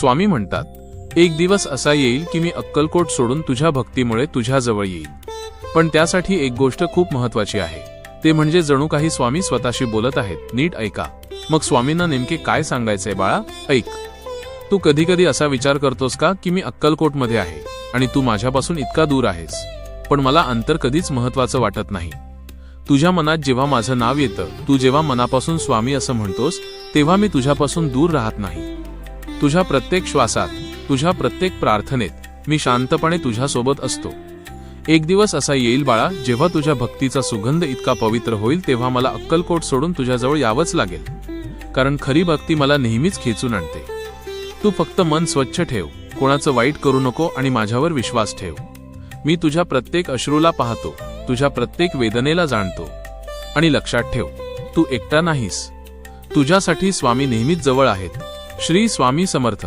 स्वामी म्हणतात, एक दिवस असा येईल की मी अक्कलकोट सोडून तुझ्या भक्तीमुळे तुझ्या जवळ येईल. पण त्यासाठी एक गोष्ट खूप महत्वाची आहे, ते म्हणजे जणू काही स्वामी स्वतःशी बोलत आहेत. नीट ऐका. मग स्वामींना नेमके काय सांगायचंय बाळा? ऐक. तू कधी कधी असा विचार करतोस का की मी अक्कलकोटमध्ये आहे आणि तू माझ्यापासून इतका दूर आहेस, पण मला अंतर कधीच महत्वाचं वाटत नाही. तुझ्या मनात जेव्हा माझं नाव येतं, तू जेव्हा मनापासून स्वामी असं म्हणतोस, तेव्हा मी तुझ्यापासून दूर राहत नाही. तुझ्या प्रत्येक श्वासात, तुझ्या प्रत्येक प्रार्थनेत मी शांतपणे तुझ्यासोबत असतो. एक दिवस असा येईल बाळा, जेव्हा तुझ्या भक्तीचा सुगंध इतका पवित्र होईल, तेव्हा मला अक्कलकोट सोडून तुझ्याजवळ यावंच लागेल. कारण खरी भक्ती मला नेहमीच खेचून आणते. तू फक्त मन स्वच्छ ठेव, कोणाचं वाईट करू नको आणि माझ्यावर विश्वास ठेव. मी तुझ्या प्रत्येक अश्रूला पाहतो, तुझ्या प्रत्येक वेदनेला जाणतो. आणि लक्षात ठेव, तू एकटा नाहीस. तुझ्यासाठी स्वामी नेहमीच जवळ आहेत. श्री स्वामी समर्थ.